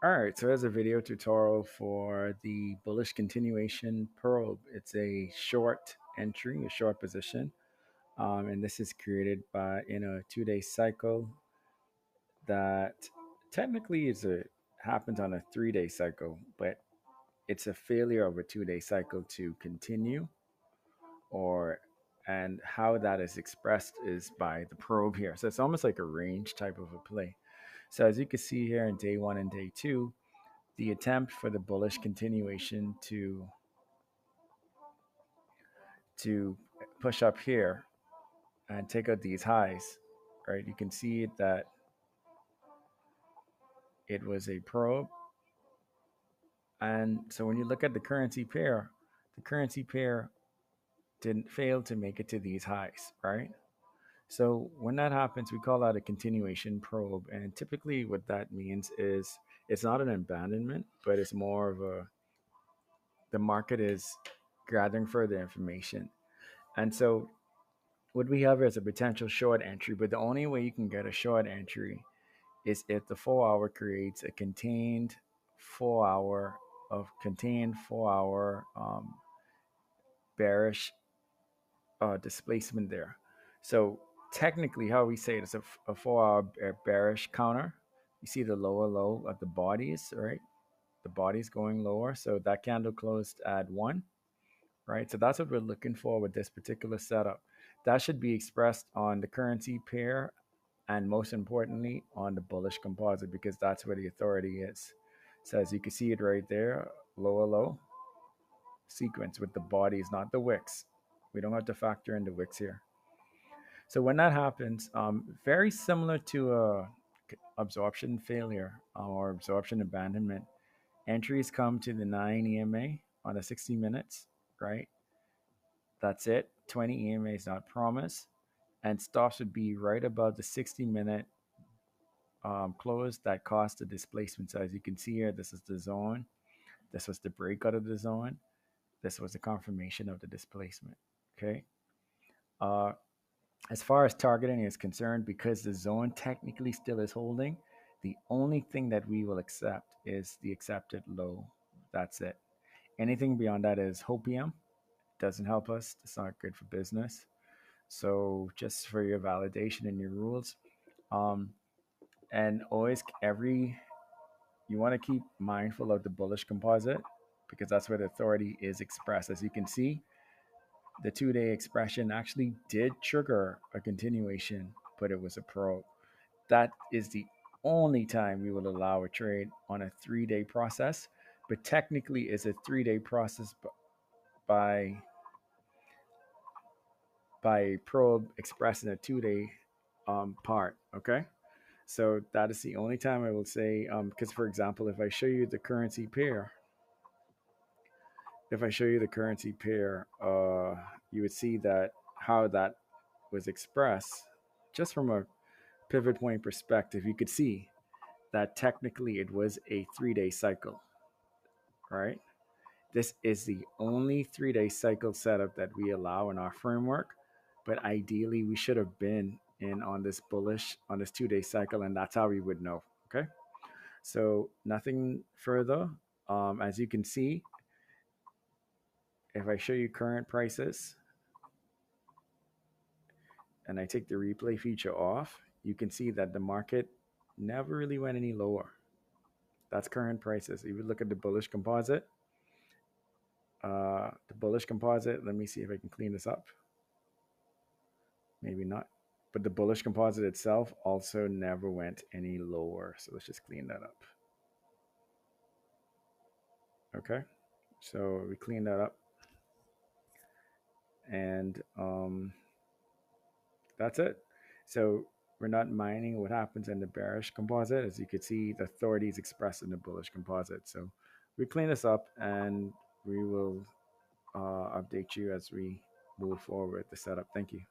All right, so there's a video tutorial for the bullish continuation probe. It's a short entry, a short position, and this is created by in a 2-day cycle that technically is a happens on a 3-day cycle, but it's a failure of a 2-day cycle to continue, or and how that is expressed is by the probe here. So it's almost like a range type of a play. So as you can see here in day one and day two, the attempt for the bullish continuation to push up here and take out these highs, right? You can see that it was a probe. And so when you look at the currency pair didn't fail to make it to these highs, right? So when that happens, we call that a continuation probe. And typically what that means is it's not an abandonment, but it's more of a the market is gathering further information. And so what we have is a potential short entry, but the only way you can get a short entry is if the 4 hour creates a contained 4 hour contained 4 hour bearish displacement there. So technically, how we say it is a 4 hour bearish counter. You see the lower low of the bodies, right? The body's going lower. So that candle closed at 1, right? So that's what we're looking for with this particular setup. That should be expressed on the currency pair and most importantly on the bullish composite because that's where the authority is. So as you can see it right there, lower low sequence with the bodies, not the wicks. We don't have to factor in the wicks here. So when that happens, very similar to a absorption failure or absorption abandonment, entries come to the 9 EMA on the 60 minutes, right? That's it. 20 EMA is not promised. And stops would be right above the 60-minute close that caused the displacement. So as you can see here, this is the zone. This was the breakout of the zone. This was the confirmation of the displacement. Okay. Uh, as far as targeting is concerned, because the zone technically still is holding, the only thing that we will accept is the accepted low. That's it. Anything beyond that is hopium. Doesn't help us. It's not good for business. So just for your validation and your rules, um, and always you want to keep mindful of the bullish composite because that's where the authority is expressed. As you can see, the 2-day expression actually did trigger a continuation, but it was a probe. That is the only time we will allow a trade on a 3-day process, but technically it's a 3-day process by by probe expressing a 2-day part. Okay. So that is the only time I will say, because for example, if I show you the currency pair, you would see that how that was expressed just from a pivot point perspective. You could see that technically it was a 3-day cycle, right? This is the only 3-day cycle setup that we allow in our framework, but ideally we should have been in on this bullish on this 2-day cycle, and that's how we would know. Okay. So nothing further. As you can see, if I show you current prices and I take the replay feature off, you can see that the market never really went any lower. That's current prices. If you look at the bullish composite, let me see if I can clean this up. Maybe not. But the bullish composite itself also never went any lower. So let's just clean that up. Okay. So we clean that up. And that's it. So we're not mining what happens in the bearish composite. As you can see, the authority is expressed in the bullish composite. So we clean this up and we will update you as we move forward with the setup. Thank you.